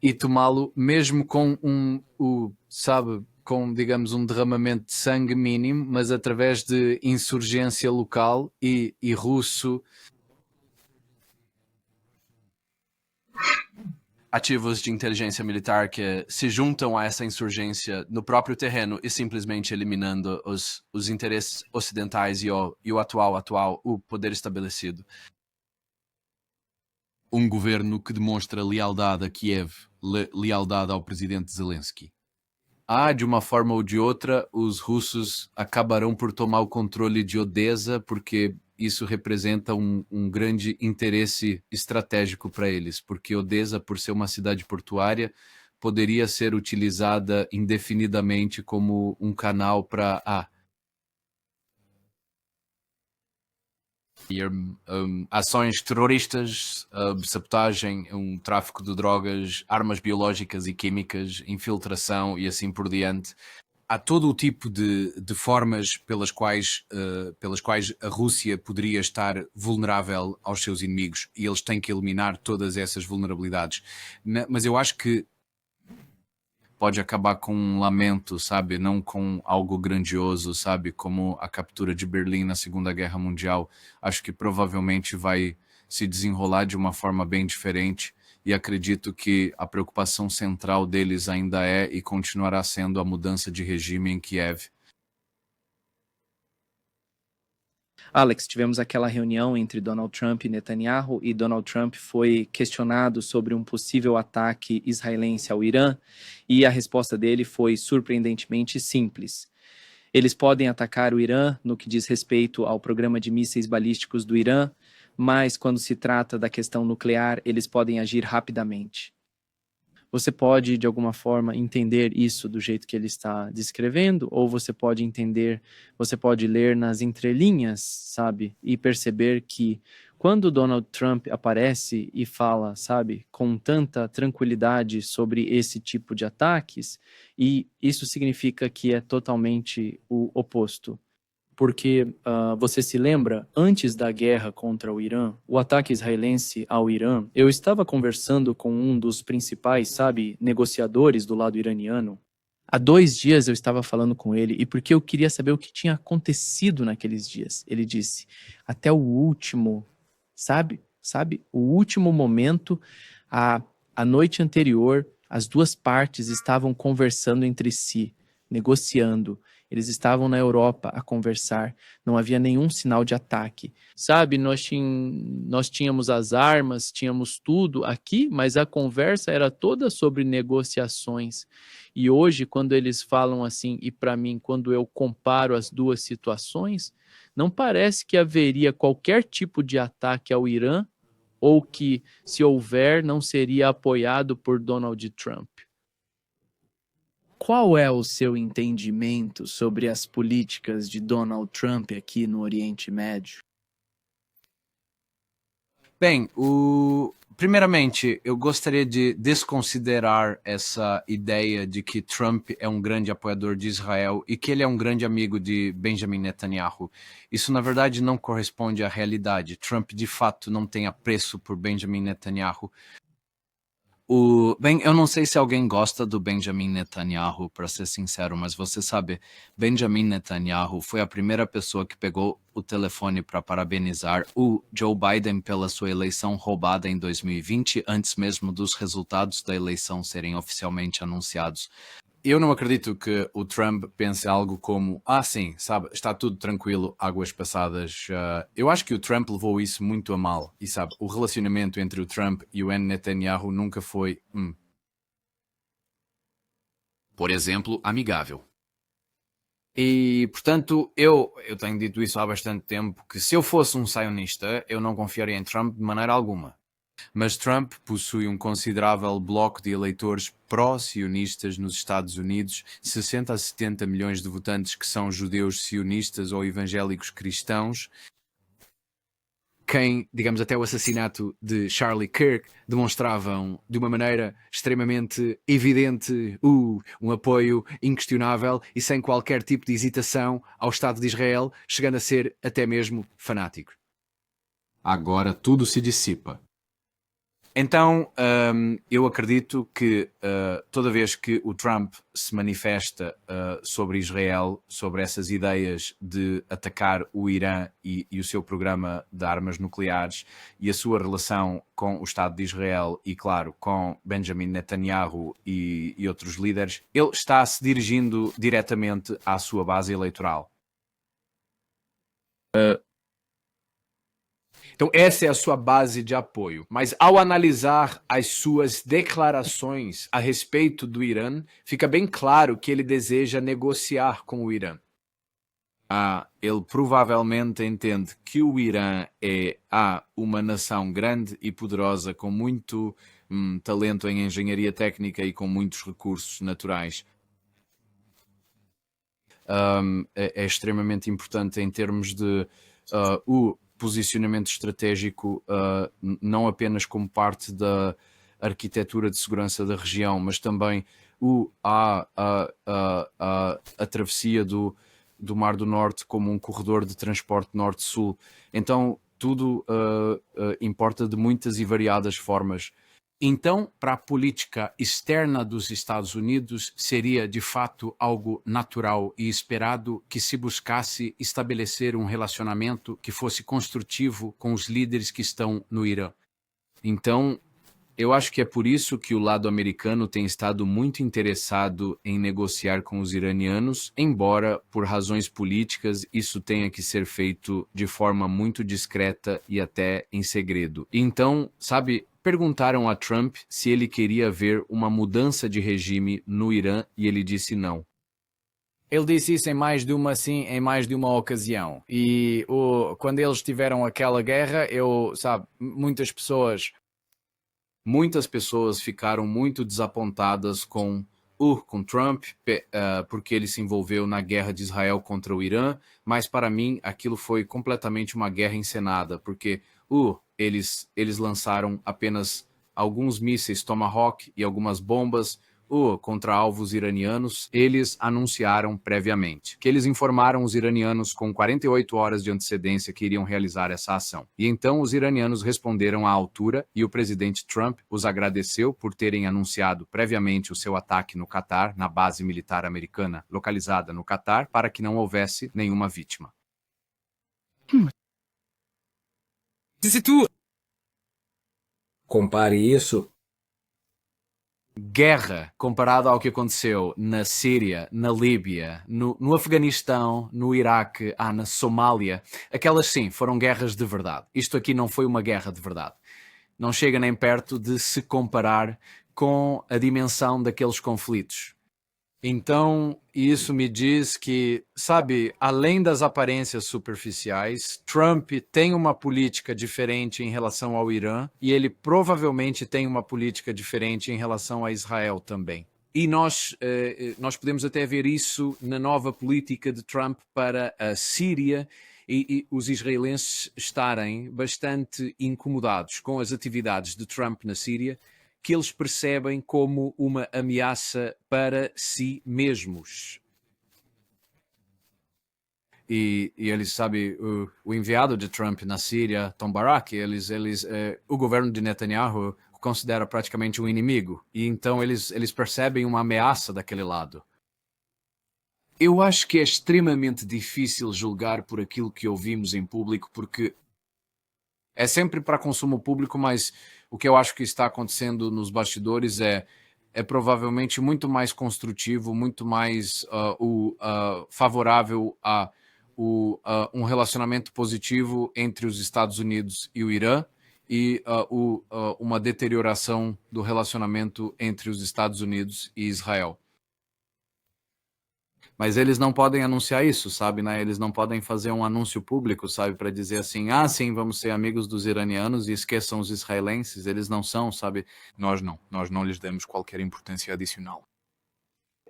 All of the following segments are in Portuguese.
e tomá-lo mesmo com sabe, com, digamos, um derramamento de sangue mínimo, mas através de insurgência local e russo. Ativos de inteligência militar que se juntam a essa insurgência no próprio terreno e simplesmente eliminando os interesses ocidentais e o o poder estabelecido. Um governo que demonstra lealdade a Kiev, lealdade ao presidente Zelensky. De uma forma ou de outra, os russos acabarão por tomar o controle de Odessa, porque isso representa um grande interesse estratégico para eles, porque Odessa, por ser uma cidade portuária, poderia ser utilizada indefinidamente como um canal para ações terroristas, sabotagem, tráfico de drogas, armas biológicas e químicas, infiltração e assim por diante. Há todo o tipo de formas pelas quais a Rússia poderia estar vulnerável aos seus inimigos e eles têm que eliminar todas essas vulnerabilidades. Mas eu acho que pode acabar com um lamento, sabe? Não com algo grandioso, sabe? Como a captura de Berlim na Segunda Guerra Mundial. Acho que provavelmente vai se desenrolar de uma forma bem diferente e acredito que a preocupação central deles ainda é e continuará sendo a mudança de regime em Kiev. Alex, tivemos aquela reunião entre Donald Trump e Netanyahu e Donald Trump foi questionado sobre um possível ataque israelense ao Irã e a resposta dele foi surpreendentemente simples. Eles podem atacar o Irã no que diz respeito ao programa de mísseis balísticos do Irã, mas quando se trata da questão nuclear, eles podem agir rapidamente. Você pode, de alguma forma, entender isso do jeito que ele está descrevendo, ou você pode ler nas entrelinhas, sabe? E perceber que quando Donald Trump aparece e fala, sabe, com tanta tranquilidade sobre esse tipo de ataques, e isso significa que é totalmente o oposto. Porque você se lembra, antes da guerra contra o Irã, o ataque israelense ao Irã, eu estava conversando com um dos principais, sabe, negociadores do lado iraniano. Há 2 dias eu estava falando com ele e porque eu queria saber o que tinha acontecido naqueles dias. Ele disse, até o último, sabe, o último momento, a noite anterior, as duas partes estavam conversando entre si, negociando. Eles estavam na Europa a conversar, não havia nenhum sinal de ataque. Sabe, nós tínhamos as armas, tínhamos tudo aqui, mas a conversa era toda sobre negociações. E hoje, quando eles falam assim, e para mim, quando eu comparo as duas situações, não parece que haveria qualquer tipo de ataque ao Irã, ou que, se houver, não seria apoiado por Donald Trump. Qual é o seu entendimento sobre as políticas de Donald Trump aqui no Oriente Médio? Bem, primeiramente, eu gostaria de desconsiderar essa ideia de que Trump é um grande apoiador de Israel e que ele é um grande amigo de Benjamin Netanyahu. Isso, na verdade, não corresponde à realidade. Trump, de fato, não tem apreço por Benjamin Netanyahu. Bem, eu não sei se alguém gosta do Benjamin Netanyahu, para ser sincero, mas você sabe, Benjamin Netanyahu foi a primeira pessoa que pegou o telefone para parabenizar o Joe Biden pela sua eleição roubada em 2020, antes mesmo dos resultados da eleição serem oficialmente anunciados. Eu não acredito que o Trump pense algo como, sim, sabe, está tudo tranquilo, águas passadas. Eu acho que o Trump levou isso muito a mal. E sabe, o relacionamento entre o Trump e o Netanyahu nunca foi, por exemplo, amigável. E, portanto, eu tenho dito isso há bastante tempo, que se eu fosse um sionista, eu não confiaria em Trump de maneira alguma. Mas Trump possui um considerável bloco de eleitores pró-sionistas nos Estados Unidos, 60 a 70 milhões de votantes que são judeus sionistas ou evangélicos cristãos. Quem, digamos, até o assassinato de Charlie Kirk demonstravam de uma maneira extremamente evidente um apoio inquestionável e sem qualquer tipo de hesitação ao Estado de Israel, chegando a ser até mesmo fanáticos. Agora tudo se dissipa. Então, eu acredito que toda vez que o Trump se manifesta sobre Israel, sobre essas ideias de atacar o Irã e o seu programa de armas nucleares e a sua relação com o Estado de Israel e, claro, com Benjamin Netanyahu e outros líderes, ele está se dirigindo diretamente à sua base eleitoral. Então, essa é a sua base de apoio. Mas ao analisar as suas declarações a respeito do Irã, fica bem claro que ele deseja negociar com o Irã. Ele provavelmente entende que o Irã é uma nação grande e poderosa com muito talento em engenharia técnica e com muitos recursos naturais. É extremamente importante em termos de o posicionamento estratégico, não apenas como parte da arquitetura de segurança da região, mas também a travessia do Mar do Norte como um corredor de transporte norte-sul. Então, tudo importa de muitas e variadas formas. Então, para a política externa dos Estados Unidos, seria de fato algo natural e esperado que se buscasse estabelecer um relacionamento que fosse construtivo com os líderes que estão no Irã. Então, eu acho que é por isso que o lado americano tem estado muito interessado em negociar com os iranianos, embora, por razões políticas, isso tenha que ser feito de forma muito discreta e até em segredo. Então, sabe, perguntaram a Trump se ele queria ver uma mudança de regime no Irã e ele disse não. Ele disse isso em mais de uma ocasião. E quando eles tiveram aquela guerra, Muitas pessoas ficaram muito desapontadas com Trump, porque ele se envolveu na guerra de Israel contra o Irã, mas para mim aquilo foi completamente uma guerra encenada, porque eles lançaram apenas alguns mísseis Tomahawk e algumas bombas contra alvos iranianos. Eles anunciaram previamente que eles informaram os iranianos com 48 horas de antecedência que iriam realizar essa ação. E então os iranianos responderam à altura e o presidente Trump os agradeceu por terem anunciado previamente o seu ataque no Catar, na base militar americana localizada no Catar, para que não houvesse nenhuma vítima. Se tu compare isso, guerra comparado ao que aconteceu na Síria, na Líbia, no Afeganistão, no Iraque, na Somália, aquelas sim foram guerras de verdade. Isto aqui não foi uma guerra de verdade. Não chega nem perto de se comparar com a dimensão daqueles conflitos. Então, isso me diz que, sabe, além das aparências superficiais, Trump tem uma política diferente em relação ao Irã e ele provavelmente tem uma política diferente em relação a Israel também. E nós podemos até ver isso na nova política de Trump para a Síria e os israelenses estarem bastante incomodados com as atividades de Trump na Síria, que eles percebem como uma ameaça para si mesmos. E eles, sabe, o enviado de Trump na Síria, Tom Barak, o governo de Netanyahu o considera praticamente um inimigo. E então eles percebem uma ameaça daquele lado. Eu acho que é extremamente difícil julgar por aquilo que ouvimos em público, porque é sempre para consumo público, mas o que eu acho que está acontecendo nos bastidores é provavelmente muito mais construtivo, muito mais favorável a um relacionamento positivo entre os Estados Unidos e o Irã e uma deterioração do relacionamento entre os Estados Unidos e Israel. Mas eles não podem anunciar isso, sabe, né? Eles não podem fazer um anúncio público, sabe, para dizer assim, sim, vamos ser amigos dos iranianos e esqueçam os israelenses. Eles não são, sabe? Nós não lhes demos qualquer importância adicional.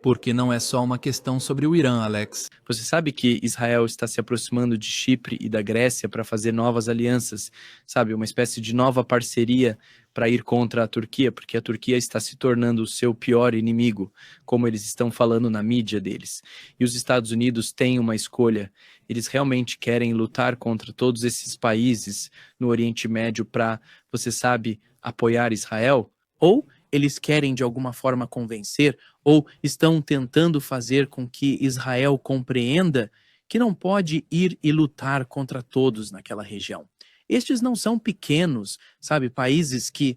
Porque não é só uma questão sobre o Irã, Alex. Você sabe que Israel está se aproximando de Chipre e da Grécia para fazer novas alianças, sabe? Uma espécie de nova parceria para ir contra a Turquia, porque a Turquia está se tornando o seu pior inimigo, como eles estão falando na mídia deles. E os Estados Unidos têm uma escolha. Eles realmente querem lutar contra todos esses países no Oriente Médio para, você sabe, apoiar Israel? Ou eles querem de alguma forma convencer, ou estão tentando fazer com que Israel compreenda que não pode ir e lutar contra todos naquela região? Estes não são pequenos, sabe, países que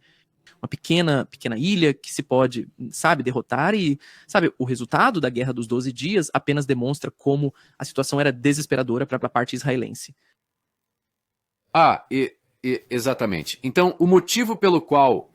uma pequena ilha que se pode, sabe, derrotar e, sabe, o resultado da Guerra dos 12 Dias apenas demonstra como a situação era desesperadora para a parte israelense. Exatamente. Então, o motivo pelo qual,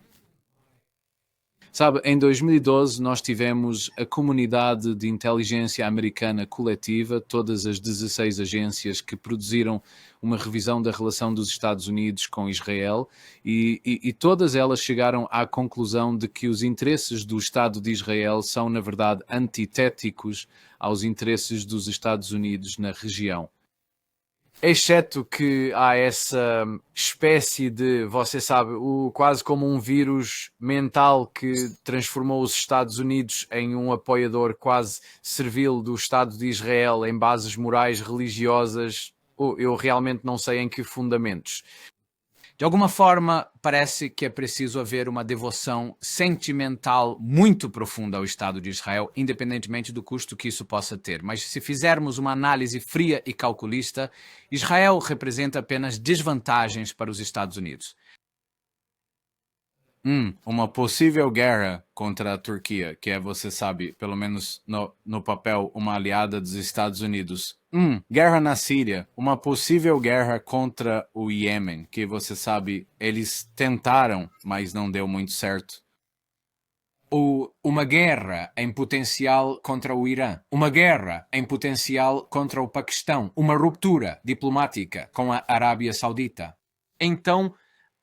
sabe, em 2012 nós tivemos a comunidade de inteligência americana coletiva, todas as 16 agências que produziram uma revisão da relação dos Estados Unidos com Israel e todas elas chegaram à conclusão de que os interesses do Estado de Israel são, na verdade, antitéticos aos interesses dos Estados Unidos na região. Exceto que há essa espécie de, você sabe, quase como um vírus mental que transformou os Estados Unidos em um apoiador quase servil do Estado de Israel em bases morais, religiosas, eu realmente não sei em que fundamentos. De alguma forma, parece que é preciso haver uma devoção sentimental muito profunda ao Estado de Israel, independentemente do custo que isso possa ter. Mas se fizermos uma análise fria e calculista, Israel representa apenas desvantagens para os Estados Unidos. Uma possível guerra contra a Turquia, que é, você sabe, pelo menos no papel, uma aliada dos Estados Unidos. Guerra na Síria, uma possível guerra contra o Iêmen, que você sabe, eles tentaram, mas não deu muito certo. Ou uma guerra em potencial contra o Irã, uma guerra em potencial contra o Paquistão, uma ruptura diplomática com a Arábia Saudita. Então,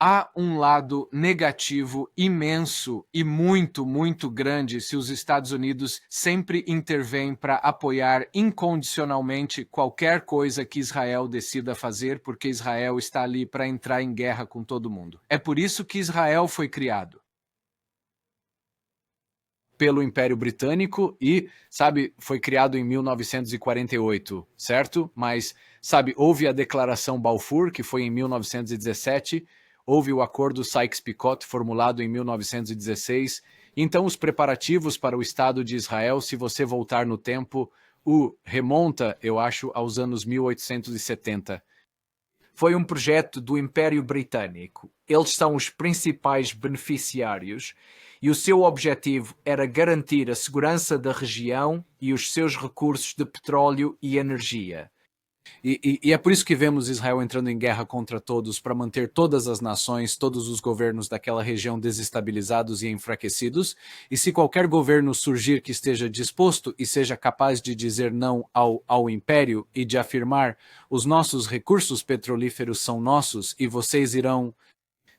há um lado negativo imenso e muito, muito grande se os Estados Unidos sempre intervêm para apoiar incondicionalmente qualquer coisa que Israel decida fazer, porque Israel está ali para entrar em guerra com todo mundo. É por isso que Israel foi criado pelo Império Britânico e, sabe, foi criado em 1948, certo? Mas, sabe, houve a Declaração Balfour, que foi em 1917, houve o Acordo Sykes-Picot, formulado em 1916. Então, os preparativos para o Estado de Israel, se você voltar no tempo, remonta, eu acho, aos anos 1870. Foi um projeto do Império Britânico. Eles são os principais beneficiários e o seu objetivo era garantir a segurança da região e os seus recursos de petróleo e energia. E é por isso que vemos Israel entrando em guerra contra todos, para manter todas as nações, todos os governos daquela região desestabilizados e enfraquecidos. E se qualquer governo surgir que esteja disposto e seja capaz de dizer não ao império e de afirmar os nossos recursos petrolíferos são nossos e vocês irão,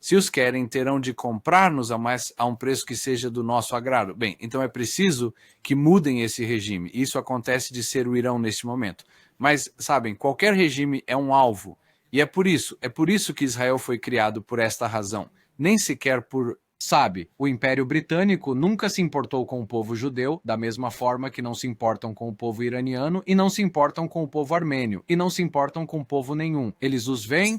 se os querem, terão de comprar-nos a um preço que seja do nosso agrado. Bem, então é preciso que mudem esse regime. Isso acontece de ser o Irão neste momento. Mas, sabem, qualquer regime é um alvo. E é por isso que Israel foi criado por esta razão. Nem sequer por, sabe, o Império Britânico nunca se importou com o povo judeu, da mesma forma que não se importam com o povo iraniano e não se importam com o povo armênio e não se importam com povo nenhum. Eles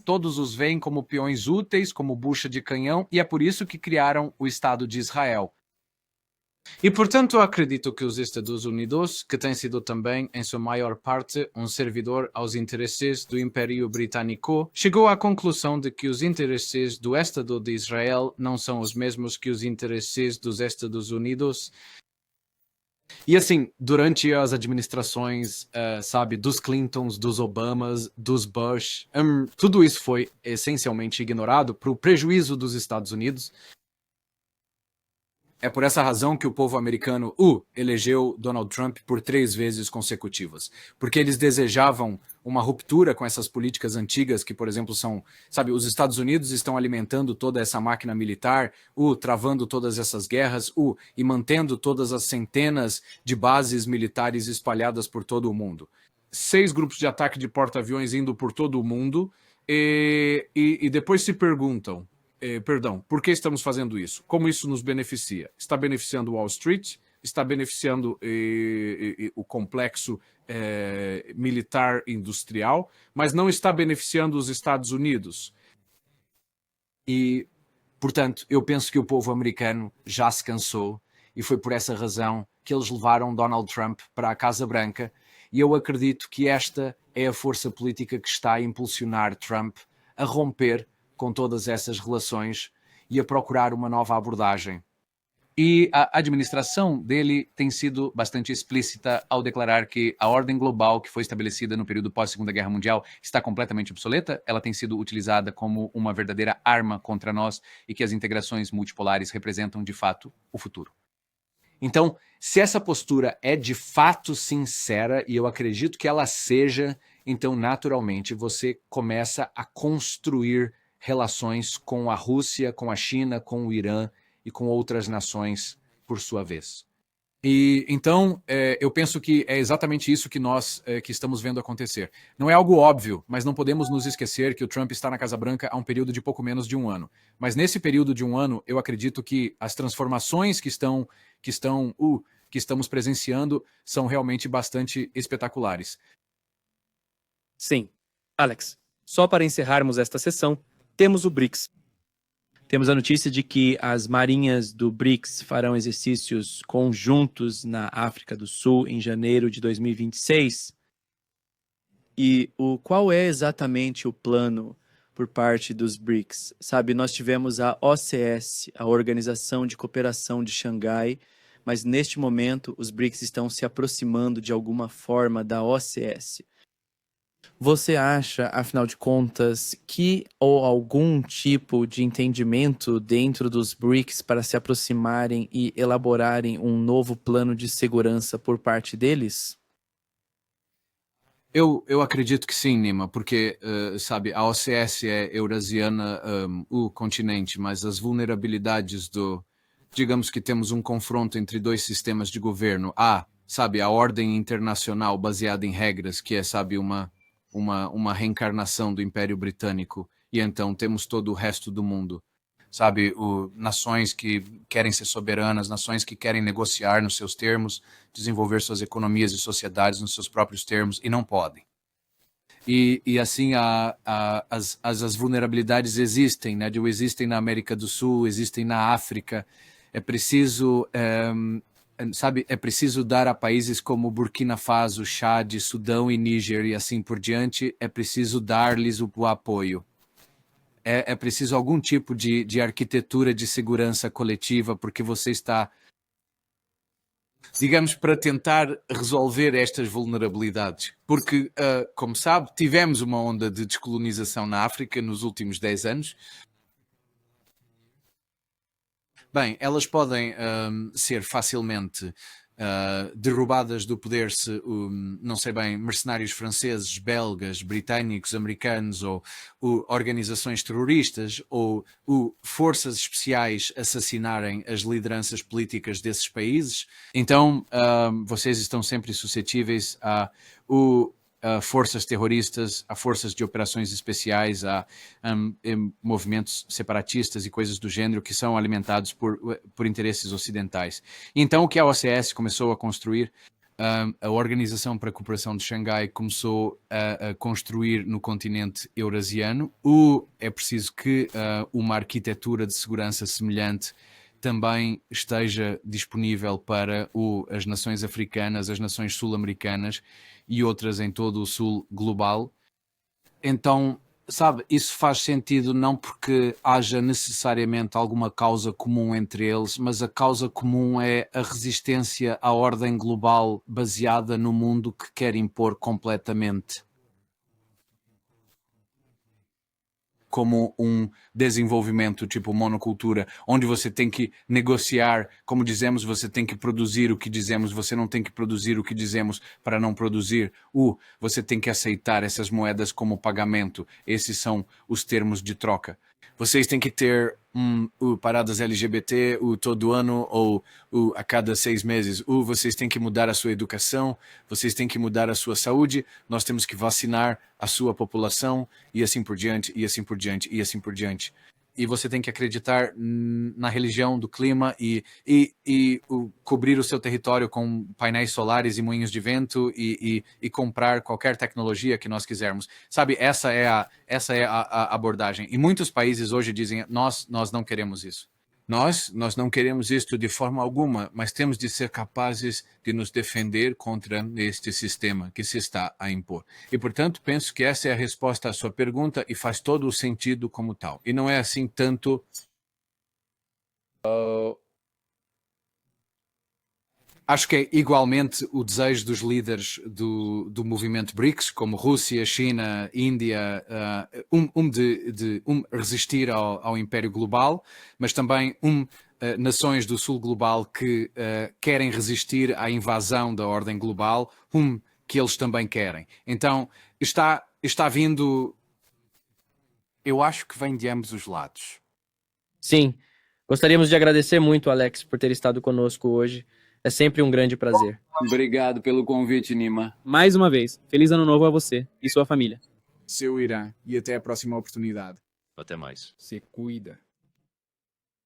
todos os veem como peões úteis, como bucha de canhão, e é por isso que criaram o Estado de Israel. E, portanto, eu acredito que os Estados Unidos, que tem sido também, em sua maior parte, um servidor aos interesses do Império Britânico, chegou à conclusão de que os interesses do Estado de Israel não são os mesmos que os interesses dos Estados Unidos. E assim, durante as administrações, sabe, dos Clintons, dos Obamas, dos Bush, tudo isso foi essencialmente ignorado para o prejuízo dos Estados Unidos. É por essa razão que o povo americano elegeu Donald Trump por 3 vezes consecutivas. Porque eles desejavam uma ruptura com essas políticas antigas que, por exemplo, são... Sabe, os Estados Unidos estão alimentando toda essa máquina militar, travando todas essas guerras, e mantendo todas as centenas de bases militares espalhadas por todo o mundo. 6 grupos de ataque de porta-aviões indo por todo o mundo, e depois se perguntam... por que estamos fazendo isso? Como isso nos beneficia? Está beneficiando Wall Street? Está beneficiando o complexo militar industrial, mas não está beneficiando os Estados Unidos. E Portanto, eu penso que o povo americano já se cansou e foi por essa razão que eles levaram Donald Trump para a Casa Branca, e eu acredito que esta é a força política que está a impulsionar Trump a romper com todas essas relações e a procurar uma nova abordagem. E a administração dele tem sido bastante explícita ao declarar que a ordem global que foi estabelecida no período pós-Segunda Guerra Mundial está completamente obsoleta. Ela tem sido utilizada como uma verdadeira arma contra nós e que as integrações multipolares representam, de fato, o futuro. Então, se essa postura é de fato sincera, e eu acredito que ela seja, então, naturalmente, você começa a construir relações com a Rússia, com a China, com o Irã e com outras nações por sua vez. E então, eu penso que é exatamente isso que nós que estamos vendo acontecer. Não é algo óbvio, mas não podemos nos esquecer que o Trump está na Casa Branca há um período de pouco menos de um ano. Mas nesse período de um ano, eu acredito que as transformações que estamos presenciando são realmente bastante espetaculares. Sim. Alex, só para encerrarmos esta sessão, temos o BRICS. Temos a notícia de que as marinhas do BRICS farão exercícios conjuntos na África do Sul em janeiro de 2026. E qual é exatamente o plano por parte dos BRICS? Sabe, nós tivemos a OCS, a Organização de Cooperação de Xangai, mas neste momento os BRICS estão se aproximando de alguma forma da OCS. Você acha, afinal de contas, que ou algum tipo de entendimento dentro dos BRICS para se aproximarem e elaborarem um novo plano de segurança por parte deles? Eu acredito que sim, Nima, porque, sabe, a OCS é eurasiana, o continente, mas as vulnerabilidades digamos que temos um confronto entre dois sistemas de governo. Sabe, a ordem internacional baseada em regras, que é, sabe, uma reencarnação do Império Britânico, e então temos todo o resto do mundo, sabe, nações que querem ser soberanas, nações que querem negociar nos seus termos, desenvolver suas economias e sociedades nos seus próprios termos, e não podem. E assim, as vulnerabilidades existem, né? Existem na América do Sul, existem na África. É preciso... sabe, é preciso dar a países como Burkina Faso, Chad, Sudão e Níger e assim por diante, é preciso dar-lhes o apoio. É preciso algum tipo de arquitetura de segurança coletiva, porque você está, digamos, para tentar resolver estas vulnerabilidades. Porque, como sabe, tivemos uma onda de descolonização na África nos últimos 10 anos. Bem, elas podem ser facilmente derrubadas do poder se, não sei bem, mercenários franceses, belgas, britânicos, americanos ou organizações terroristas ou forças especiais assassinarem as lideranças políticas desses países. Então, vocês estão sempre suscetíveis a forças terroristas, a forças de operações especiais, a movimentos separatistas e coisas do gênero que são alimentados por interesses ocidentais. Então, o que a OCS começou a construir, a Organização para a Cooperação de Xangai começou a construir no continente eurasiano. É preciso que uma arquitetura de segurança semelhante também esteja disponível para as nações africanas, as nações sul-americanas e outras em todo o sul global. Então, sabe, isso faz sentido não porque haja necessariamente alguma causa comum entre eles, mas a causa comum é a resistência à ordem global baseada no mundo que quer impor completamente como um desenvolvimento tipo monocultura, onde você tem que negociar, como dizemos, você tem que produzir o que dizemos, você não tem que produzir o que dizemos para não produzir, você tem que aceitar essas moedas como pagamento, esses são os termos de troca. Vocês têm que ter paradas LGBT todo ano ou a cada 6 meses. Vocês têm que mudar a sua educação, vocês têm que mudar a sua saúde, nós temos que vacinar a sua população e assim por diante, e assim por diante, e assim por diante. e você tem que acreditar na religião do clima e cobrir o seu território com painéis solares e moinhos de vento e comprar qualquer tecnologia que nós quisermos. Sabe, essa é a abordagem. E muitos países hoje dizem, nós não queremos isso. Nós não queremos isto de forma alguma, mas temos de ser capazes de nos defender contra este sistema que se está a impor. E, portanto, penso que essa é a resposta à sua pergunta e faz todo o sentido como tal. E não é assim tanto... Acho que é igualmente o desejo dos líderes do movimento BRICS, como Rússia, China, Índia, resistir ao império global, mas também nações do sul global que querem resistir à invasão da ordem global, que eles também querem. Então, está vindo... Eu acho que vem de ambos os lados. Sim. Gostaríamos de agradecer muito, Alex, por ter estado conosco hoje. É sempre um grande prazer. Obrigado pelo convite, Nima. Mais uma vez, feliz ano novo a você e sua família. Seu Irã, e até a próxima oportunidade. Até mais. Se cuida.